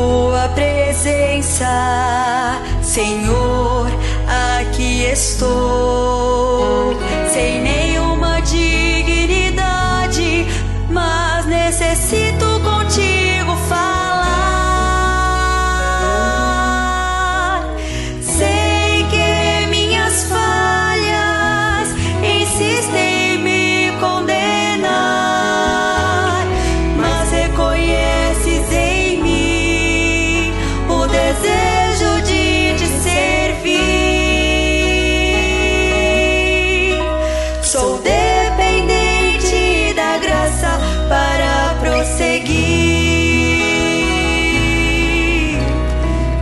tua presença, Senhor, aqui estou, sem nenhuma dignidade, mas necessito contigo falar. Sei que minhas falhas insistem em me condenar, mas reconheces em mim o desejo de te servir. Sou dependente da graça para prosseguir.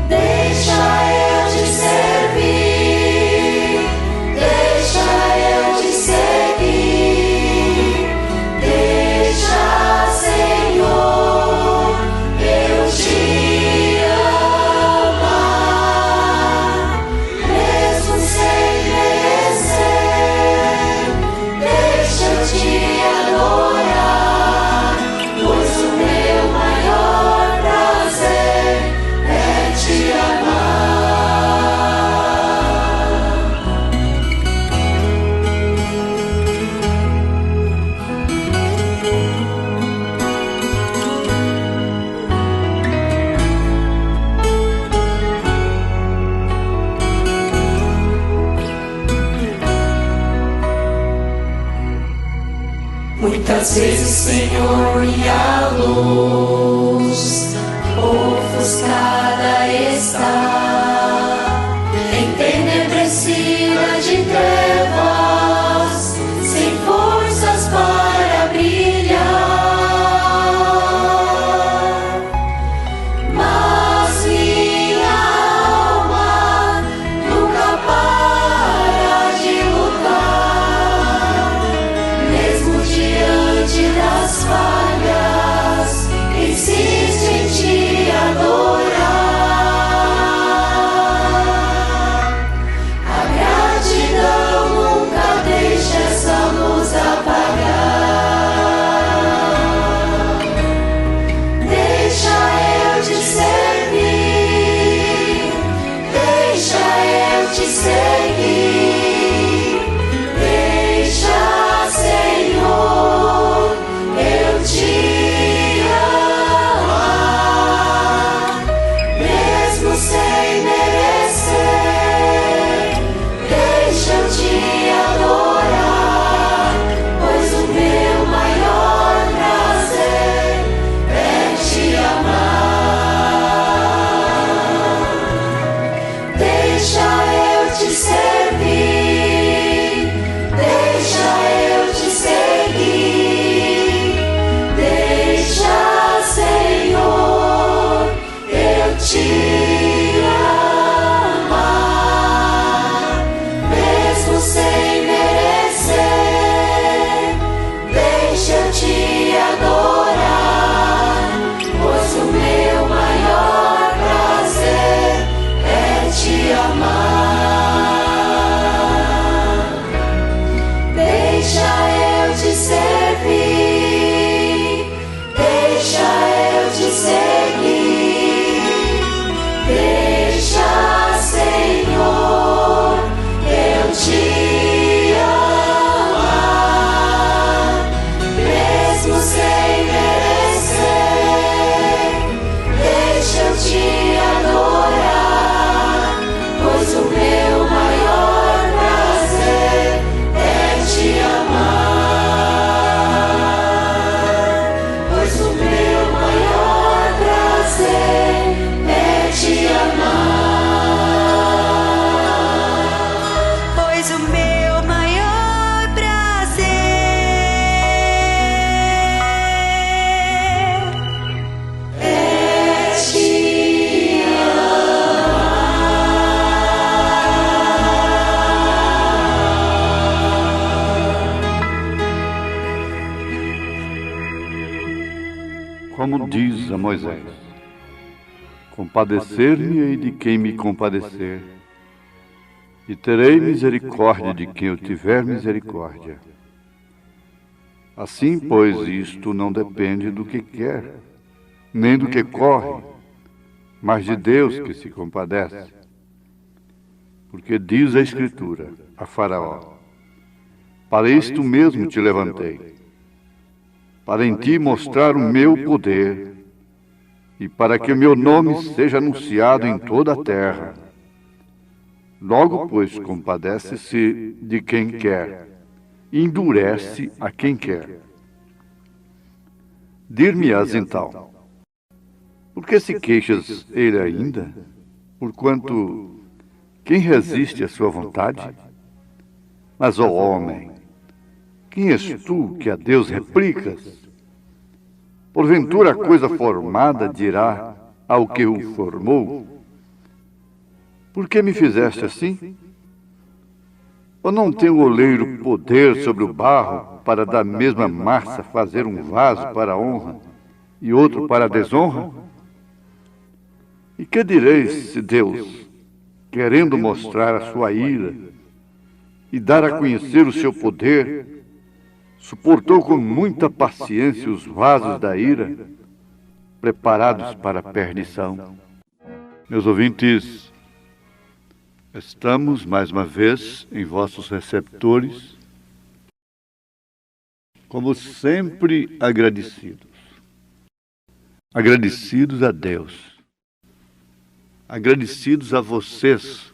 Deixa eu te servir, deixa eu te seguir, deixa, Senhor, eu te amar, mesmo sem merecer. Deixa eu te adorar, pois o meu maior prazer é te Muitas vezes, Senhor, minha luz ofuscada está, entenebrecida de trevas, sem forças para brilhar. Mas minha alma nunca para de lutar, mesmo diante das falhas, insiste em te adorar. A gratidão nunca deixa essa luz apagar. Deixa eu te servir, deixa eu te seguir, deixa, Senhor, eu te amar, mesmo sem merecer. Deixa eu te adorar, pois o meu maior prazer é te amar. Deixa eu te servir, deixa eu te seguir, deixa, Senhor, eu te amar, mesmo sem merecer. Deixa eu te adorar, pois o meu maior prazer é te amar. Deixa eu te servir, deixa eu te seguir, deixa, Senhor, eu te amar, mesmo sem merecer. Deixa eu te adorar, pois o meu maior prazer é te amar, pois o meu maior prazer é te amar, pois o meu maior prazer é te Como diz a Moisés: compadecer-me-ei de quem me compadecer, e terei misericórdia de quem eu tiver misericórdia. Assim, pois, isto não depende do que quer, nem do que corre, mas de Deus que se compadece. Porque diz a Escritura a Faraó: para isto mesmo te levantei, para em ti mostrar o meu poder, e para que o meu nome seja anunciado em toda a terra. Logo, pois, compadece-se de quem quer, e endurece a quem quer. Dir-me-ás então: por que se queixas ele ainda? Porquanto quem resiste à sua vontade? Mas, ó homem, quem és tu que a Deus replicas? Porventura a coisa formada dirá ao que o formou: por que me fizeste assim? Ou não tem o oleiro poder sobre o barro para da mesma massa fazer um vaso para a honra e outro para a desonra? E que direis se Deus, querendo mostrar a sua ira e dar a conhecer o seu poder, suportou com muita paciência os vasos da ira, preparados para a perdição? Meus ouvintes, estamos mais uma vez em vossos receptores, como sempre agradecidos. Agradecidos a Deus. Agradecidos a vocês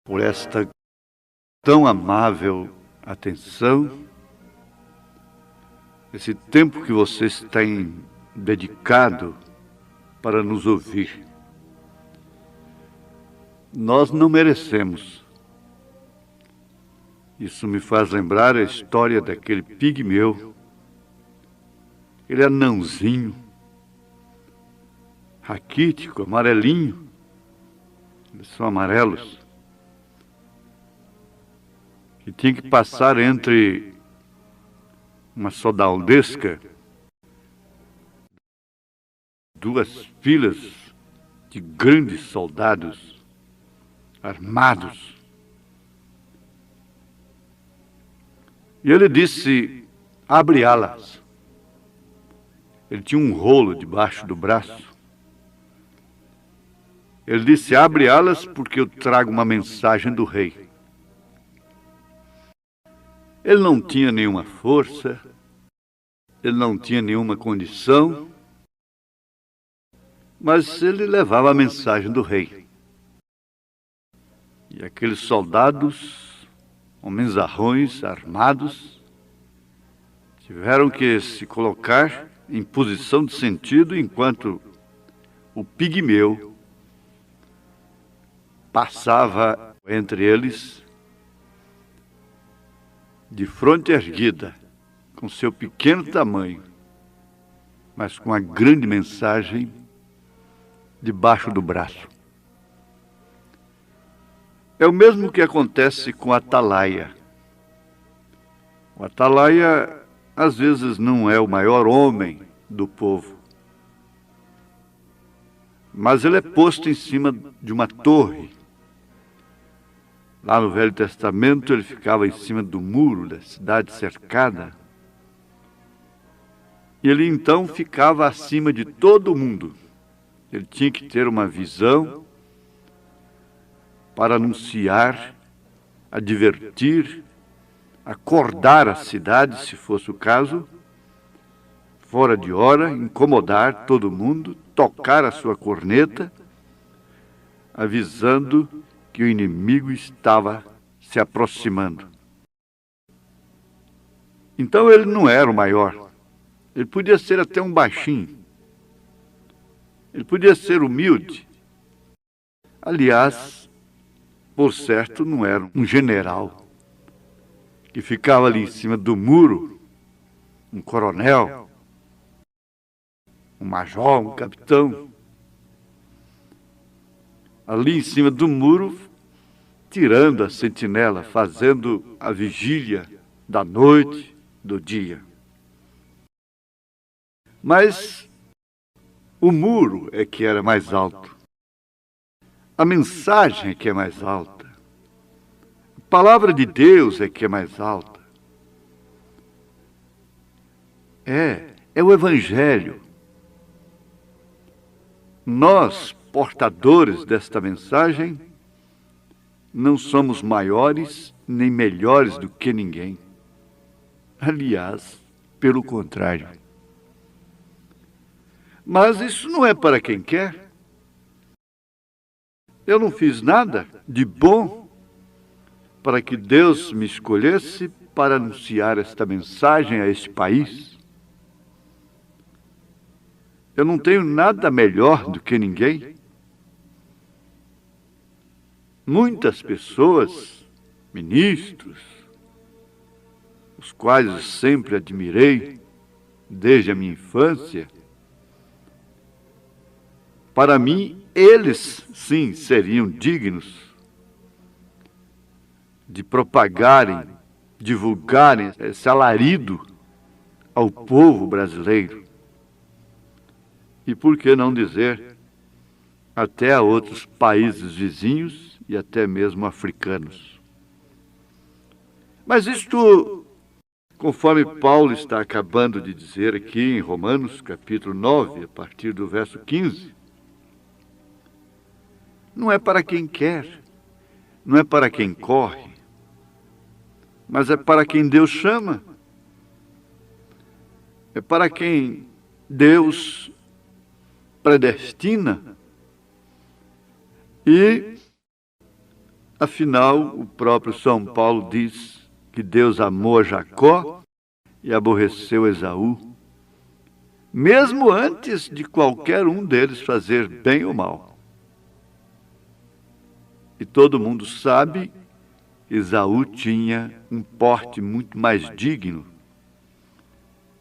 por esta tão amável atenção, esse tempo que vocês têm dedicado para nos ouvir. Nós não merecemos. Isso me faz lembrar a história daquele pigmeu, aquele anãozinho, raquítico, amarelinho. Eles são amarelos. Que tinha que passar entre uma soldadesca, duas filas de grandes soldados armados. E ele disse: abre alas. Ele tinha um rolo debaixo do braço. Ele disse: abre alas porque eu trago uma mensagem do rei. Ele não tinha nenhuma força, ele não tinha nenhuma condição, mas ele levava a mensagem do rei. E aqueles soldados, homenzarrões armados, tiveram que se colocar em posição de sentido enquanto o pigmeu passava entre eles, de fronte erguida, com seu pequeno tamanho, mas com a grande mensagem debaixo do braço. É o mesmo que acontece com o atalaia. O atalaia, às vezes, não é o maior homem do povo, mas ele é posto em cima de uma torre. Lá no Velho Testamento, ele ficava em cima do muro da cidade cercada. E ele, então, ficava acima de todo mundo. Ele tinha que ter uma visão para anunciar, advertir, acordar a cidade, se fosse o caso, fora de hora, incomodar todo mundo, tocar a sua corneta, avisando que o inimigo estava se aproximando. Então ele não era o maior. Ele podia ser até um baixinho. Ele podia ser humilde. Aliás, por certo, não era um general que ficava ali em cima do muro, um coronel, um major, um capitão, ali em cima do muro, tirando a sentinela, fazendo a vigília da noite, do dia. Mas o muro é que era mais alto. A mensagem é que é mais alta. A palavra de Deus é que é mais alta. É o Evangelho. Nós, portadores desta mensagem, não somos maiores nem melhores do que ninguém. Aliás, pelo contrário. Mas isso não é para quem quer. Eu não fiz nada de bom para que Deus me escolhesse para anunciar esta mensagem a este país. Eu não tenho nada melhor do que ninguém. Muitas pessoas, ministros, os quais eu sempre admirei desde a minha infância, para mim, eles, sim, seriam dignos de propagarem, divulgarem esse alarido ao povo brasileiro. E por que não dizer até a outros países vizinhos e até mesmo africanos. Mas isto, conforme Paulo está acabando de dizer aqui em Romanos, capítulo 9, a partir do verso 15, não é para quem quer, não é para quem corre, mas é para quem Deus chama. É para quem Deus predestina. E, afinal, o próprio São Paulo diz que Deus amou a Jacó e aborreceu Esaú, mesmo antes de qualquer um deles fazer bem ou mal. E todo mundo sabe que Esaú tinha um porte muito mais digno,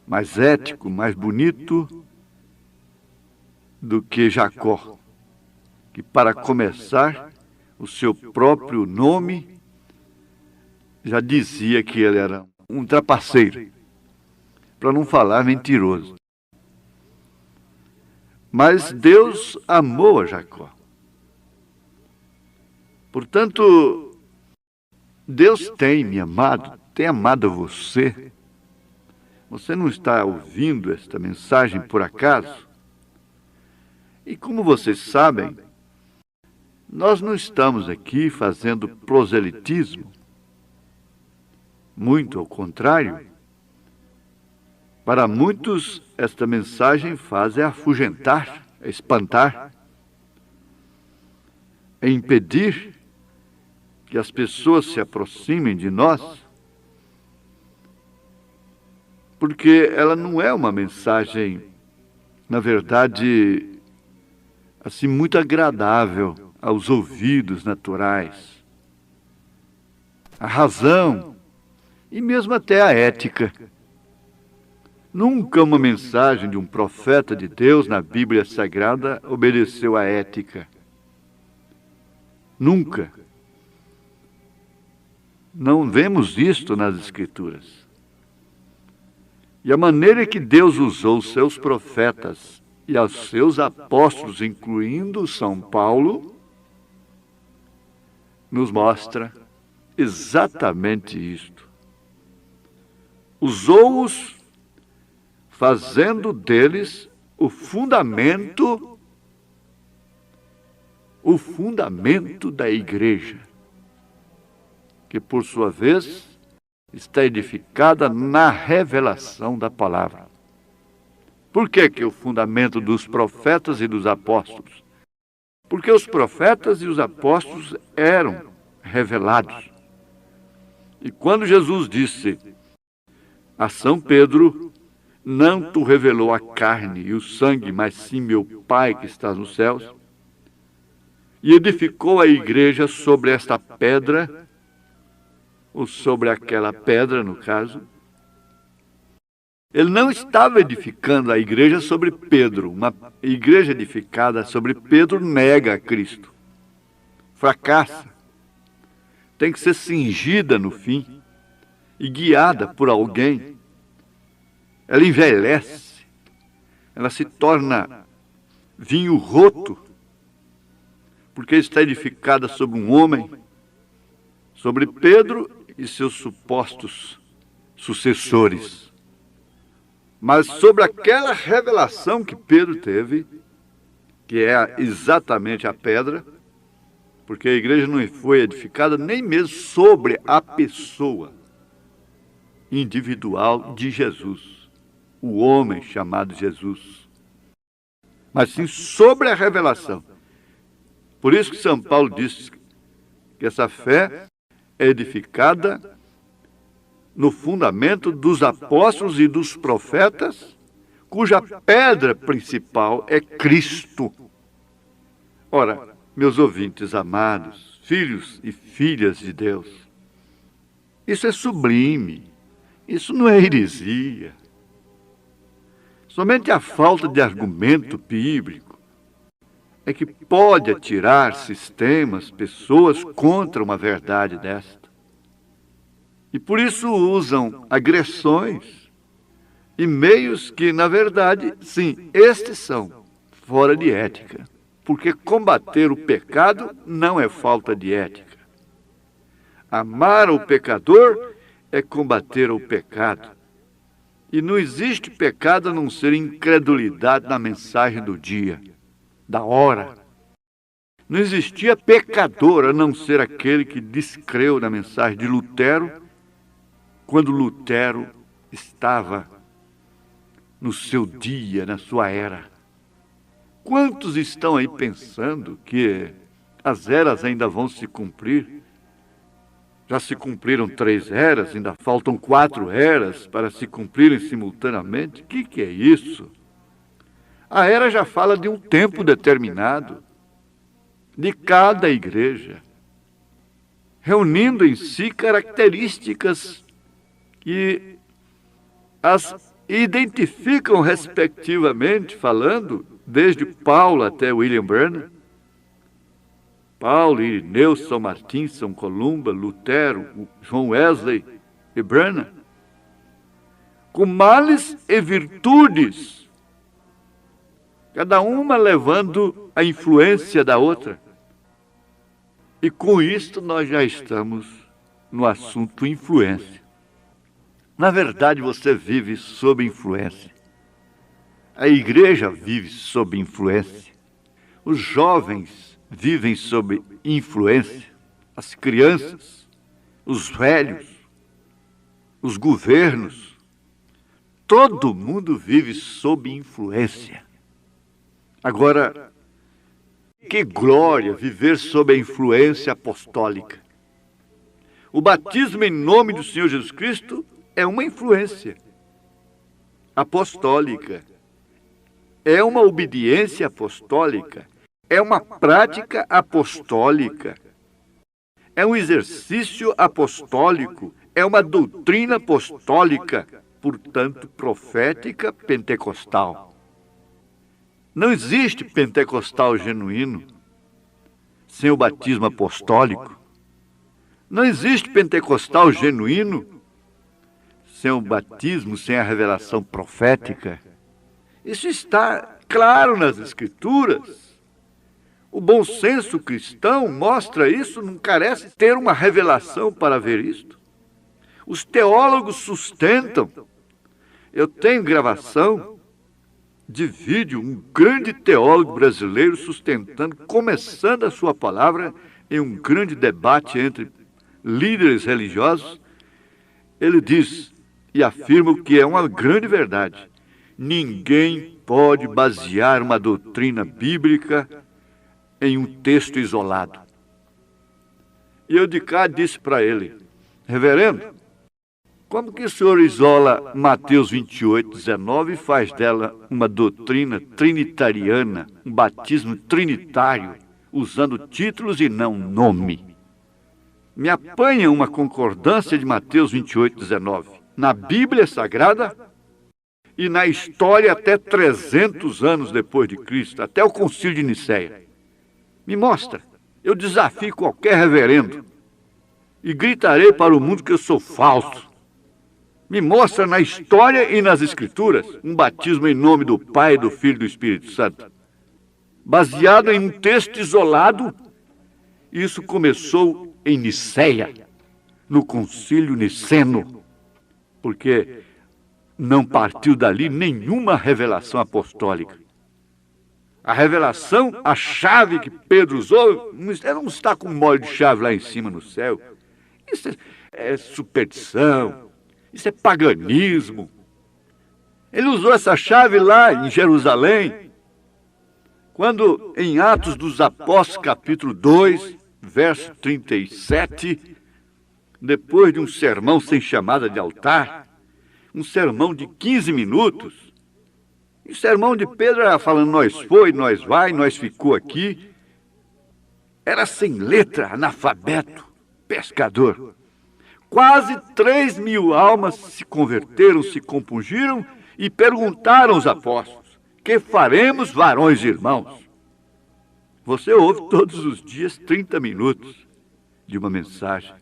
mais ético, mais bonito do que Jacó, que, para começar, o seu próprio nome já dizia que ele era um trapaceiro, para não falar mentiroso. Mas Deus amou a Jacó. Portanto, Deus tem me amado, tem amado você. Você não está ouvindo esta mensagem por acaso? E como vocês sabem, nós não estamos aqui fazendo proselitismo. Muito ao contrário. Para muitos, esta mensagem faz é afugentar, é espantar, é impedir que as pessoas se aproximem de nós, porque ela não é uma mensagem, na verdade, assim, muito agradável aos ouvidos naturais. A razão e mesmo até a ética. Nunca uma mensagem de um profeta de Deus na Bíblia Sagrada obedeceu à ética. Nunca. Não vemos isto nas Escrituras. E a maneira que Deus usou os seus profetas e aos seus apóstolos, incluindo São Paulo, nos mostra exatamente isto. Usou-os fazendo deles o fundamento da igreja, que por sua vez está edificada na revelação da palavra. Por que o fundamento dos profetas e dos apóstolos? Porque os profetas e os apóstolos eram revelados. E quando Jesus disse a São Pedro, não te revelou a carne e o sangue, mas sim meu Pai que está nos céus, e edificou a igreja sobre esta pedra, ou sobre aquela pedra, no caso. Ele não estava edificando a igreja sobre Pedro. Uma igreja edificada sobre Pedro nega a Cristo. Fracassa. Tem que ser cingida no fim e guiada por alguém. Ela envelhece. Ela se torna vinho roto, porque está edificada sobre um homem, sobre Pedro e seus supostos sucessores. Mas sobre aquela revelação que Pedro teve, que é exatamente a pedra, porque a igreja não foi edificada nem mesmo sobre a pessoa individual de Jesus, o homem chamado Jesus, mas sim sobre a revelação. Por isso que São Paulo diz que essa fé é edificada no fundamento dos apóstolos e dos profetas, cuja pedra principal é Cristo. Ora, meus ouvintes amados, filhos e filhas de Deus, isso é sublime, isso não é heresia. Somente a falta de argumento bíblico é que pode atirar sistemas, pessoas contra uma verdade desta. E por isso usam agressões e meios que, na verdade, sim, estes são fora de ética. Porque combater o pecado não é falta de ética. Amar o pecador é combater o pecado. E não existe pecado a não ser incredulidade na mensagem do dia, da hora. Não existia pecador a não ser aquele que descreu na mensagem de Lutero, quando Lutero estava no seu dia, na sua era. Quantos estão aí pensando que as eras ainda vão se cumprir? Já se cumpriram 3 eras, ainda faltam 4 eras para se cumprirem simultaneamente? O que é isso? A era já fala de um tempo determinado, de cada igreja, reunindo em si características que as identificam respectivamente, falando, desde Paulo até William Branham, Paulo, Irineu, São Martim, São Columba, Lutero, João Wesley e Branham, com males e virtudes, cada uma levando a influência da outra. E com isto nós já estamos no assunto influência. Na verdade, você vive sob influência. A igreja vive sob influência. Os jovens vivem sob influência. As crianças, os velhos, os governos. Todo mundo vive sob influência. Agora, que glória viver sob a influência apostólica. O batismo em nome do Senhor Jesus Cristo é uma influência apostólica. É uma obediência apostólica, é uma prática apostólica, é um exercício apostólico, é uma doutrina apostólica, portanto, profética pentecostal. Não existe pentecostal genuíno sem o batismo apostólico. Não existe pentecostal genuíno sem o batismo, sem a revelação profética. Isso está claro nas Escrituras. O bom senso cristão mostra isso, não carece ter uma revelação para ver isto. Os teólogos sustentam. Eu tenho gravação de vídeo, um grande teólogo brasileiro sustentando, começando a sua palavra em um grande debate entre líderes religiosos. Ele diz e afirma o que é uma grande verdade. Ninguém pode basear uma doutrina bíblica em um texto isolado. E eu de cá disse para ele: reverendo, como que o senhor isola Mateus 28, 19 e faz dela uma doutrina trinitariana, um batismo trinitário, usando títulos e não nome? Me apanha uma concordância de Mateus 28, 19, na Bíblia Sagrada e na história até 300 anos depois de Cristo, até o Concílio de Nicéia. Me mostra. Eu desafio qualquer reverendo e gritarei para o mundo que eu sou falso. Me mostra na história e nas Escrituras um batismo em nome do Pai, do Filho e do Espírito Santo, baseado em um texto isolado. Isso começou em Nicéia, no Concílio Niceno, porque não partiu dali nenhuma revelação apostólica. A revelação, a chave que Pedro usou, ele não está com um molde de chave lá em cima no céu. Isso é superstição, isso é paganismo. Ele usou essa chave lá em Jerusalém, quando em Atos dos Apóstolos, capítulo 2, verso 37, depois de um sermão sem chamada de altar, um sermão de 15 minutos, e o sermão de Pedro era falando, nós foi, nós vai, nós ficou aqui. Era sem letra, analfabeto, pescador. Quase 3.000 almas se converteram, se compungiram e perguntaram aos apóstolos, que faremos, varões e irmãos? Você ouve todos os dias 30 minutos de uma mensagem.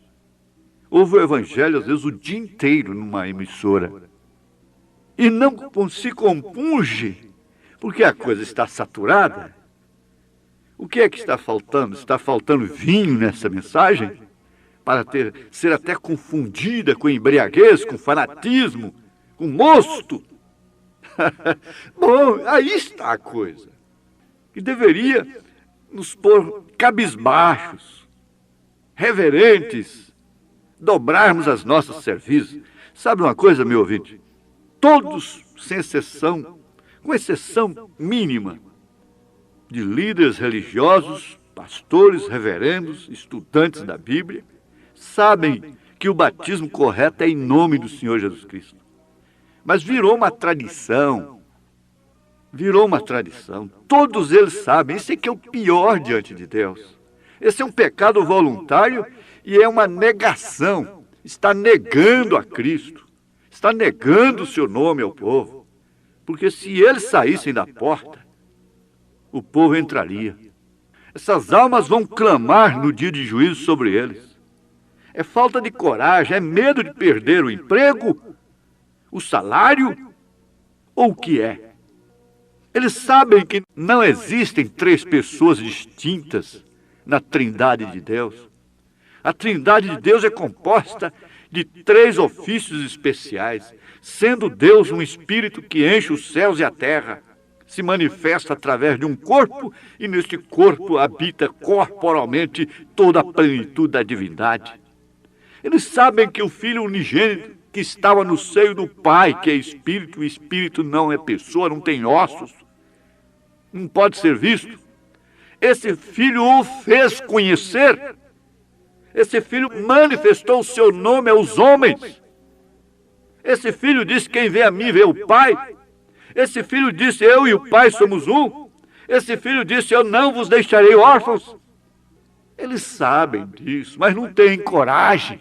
Ouve o evangelho, às vezes, o dia inteiro numa emissora. E não se compunge, porque a coisa está saturada. O que é que está faltando? Está faltando vinho nessa mensagem? Para ser até confundida com embriaguez, com fanatismo, com mosto? Bom, aí está a coisa. Que deveria nos pôr cabisbaixos, reverentes, dobrarmos as nossas cerviças. Sabe uma coisa, meu ouvinte? Todos, sem exceção, com exceção mínima, de líderes religiosos, pastores, reverendos, estudantes da Bíblia, sabem que o batismo correto é em nome do Senhor Jesus Cristo. Mas virou uma tradição. Virou uma tradição. Todos eles sabem. Isso é que é o pior diante de Deus. Esse é um pecado voluntário e é uma negação. Está negando a Cristo. Está negando o seu nome ao povo. Porque se eles saíssem da porta, o povo entraria. Essas almas vão clamar no dia de juízo sobre eles. É falta de coragem, é medo de perder o emprego, o salário ou o que é. Eles sabem que não existem três pessoas distintas na Trindade de Deus. A Trindade de Deus é composta de três ofícios especiais, sendo Deus um espírito que enche os céus e a terra, se manifesta através de um corpo e neste corpo habita corporalmente toda a plenitude da divindade. Eles sabem que o Filho unigênito que estava no seio do Pai, que é espírito, o espírito não é pessoa, não tem ossos, não pode ser visto. Esse Filho o fez conhecer. Esse Filho manifestou o seu nome aos homens. Esse Filho disse, quem vê a mim vê o Pai. Esse Filho disse, eu e o Pai somos um. Esse Filho disse, eu não vos deixarei órfãos. Eles sabem disso, mas não têm coragem.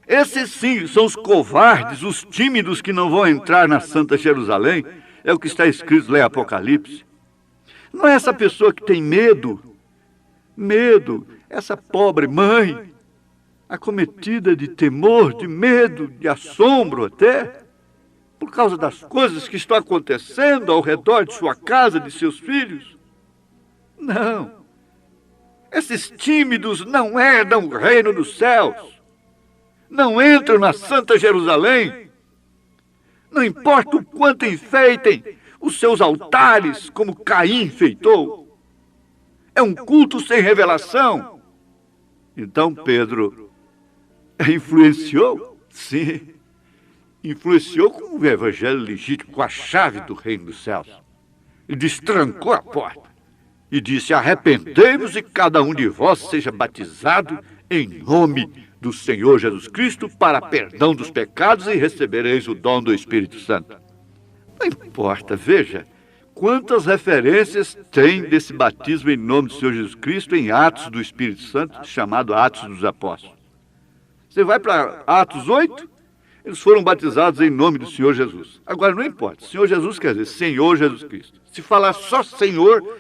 Esses sim são os covardes, os tímidos que não vão entrar na Santa Jerusalém. É o que está escrito lá em Apocalipse. Não é essa pessoa que tem medo. Medo, essa pobre mãe, acometida de temor, de medo, de assombro até, por causa das coisas que estão acontecendo ao redor de sua casa, de seus filhos. Não. Esses tímidos não herdam o reino dos céus. Não entram na Santa Jerusalém. Não importa o quanto enfeitem os seus altares, como Caim enfeitou. É um culto sem revelação. Então Pedro influenciou, sim, influenciou com o evangelho legítimo, com a chave do reino dos céus. E destrancou a porta e disse, arrependei-vos e cada um de vós seja batizado em nome do Senhor Jesus Cristo para perdão dos pecados e recebereis o dom do Espírito Santo. Não importa, veja, quantas referências tem desse batismo em nome do Senhor Jesus Cristo em Atos do Espírito Santo, chamado Atos dos Apóstolos. Você vai para Atos 8, eles foram batizados em nome do Senhor Jesus. Agora, não importa, Senhor Jesus quer dizer Senhor Jesus Cristo. Se falar só Senhor,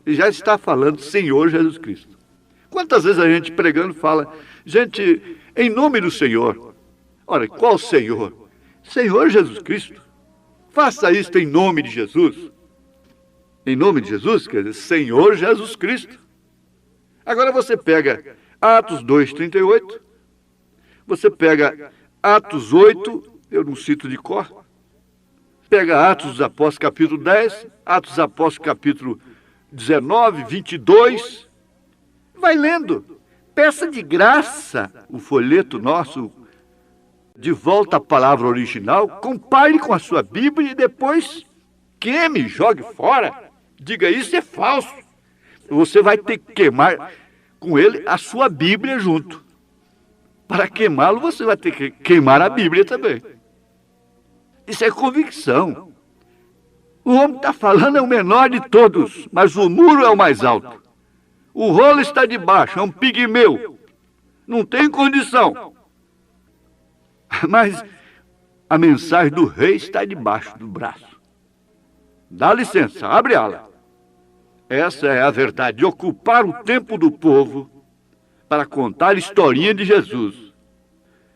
ele já está falando Senhor Jesus Cristo. Quantas vezes a gente pregando fala, gente, em nome do Senhor. Ora, qual Senhor? Senhor Jesus Cristo. Faça isto em nome de Jesus. Em nome de Jesus, quer dizer, Senhor Jesus Cristo. Agora você pega Atos 2:38, você pega Atos 8, eu não cito de cor, Pega Atos dos Apóstolos, capítulo 10, Atos dos Apóstolos, capítulo 19, 22. Vai lendo. Peça de graça o folheto nosso, de volta à palavra original, compare com a sua Bíblia e depois queime, jogue fora. Diga, isso é falso. Você vai ter que queimar com ele a sua Bíblia junto. Para queimá-lo, você vai ter que queimar a Bíblia também. Isso é convicção. O homem está falando é o menor de todos, mas o muro é o mais alto. O rolo está de baixo, é um pigmeu. Não tem condição. Mas a mensagem do rei está debaixo do braço. Dá licença, abre ala. Essa é a verdade, ocupar o tempo do povo para contar a historinha de Jesus.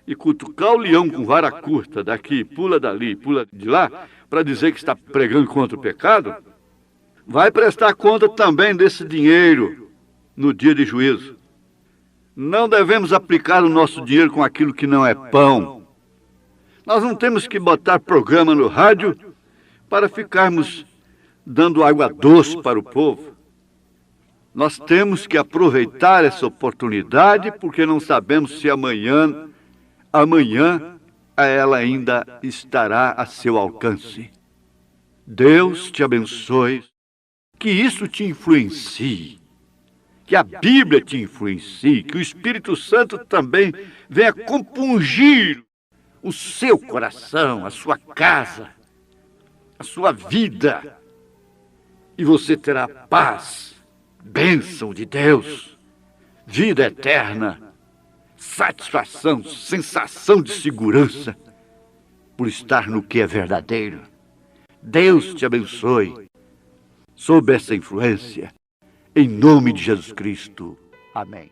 E cutucar o leão com vara curta, daqui, pula dali, pula de lá, para dizer que está pregando contra o pecado, vai prestar conta também desse dinheiro no dia de juízo. Não devemos aplicar o nosso dinheiro com aquilo que não é pão. Nós não temos que botar programa no rádio para ficarmos dando água doce para o povo. Nós temos que aproveitar essa oportunidade, porque não sabemos se amanhã ela ainda estará a seu alcance. Deus te abençoe, que isso te influencie, que a Bíblia te influencie, que o Espírito Santo também venha compungir o seu coração, a sua casa, a sua vida, e você terá paz, bênção de Deus, vida eterna, satisfação, sensação de segurança por estar no que é verdadeiro. Deus te abençoe sob essa influência, em nome de Jesus Cristo. Amém.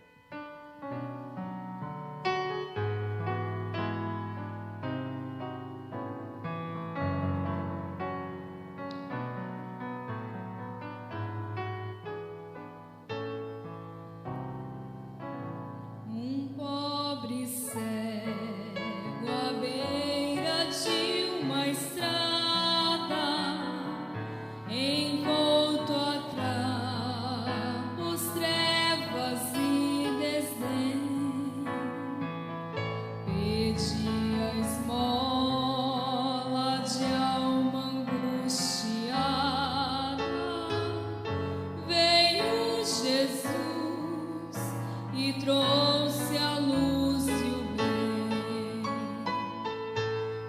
Trouxe a luz e o bem.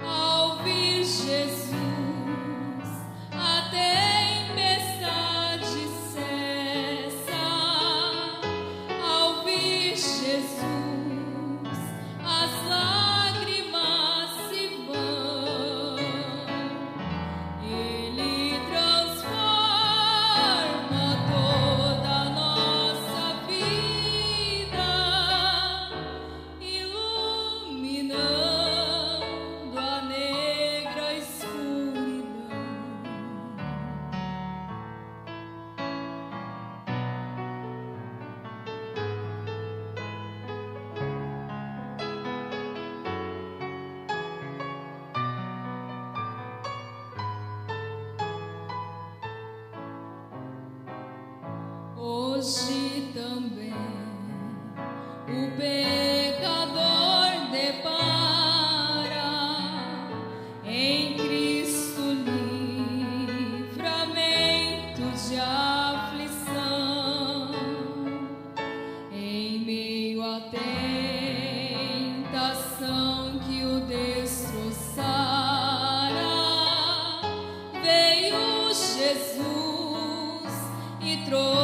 Ao vir Jesus, a tempestade cessa. Ao vir Jesus, as lágrimas se vão. Ele transforma toda a nossa vida, iluminando a negra escuridão. Hoje também o pecador depara em Cristo livramento de aflição. Em meio à tentação que o destroçara, veio Jesus e trouxe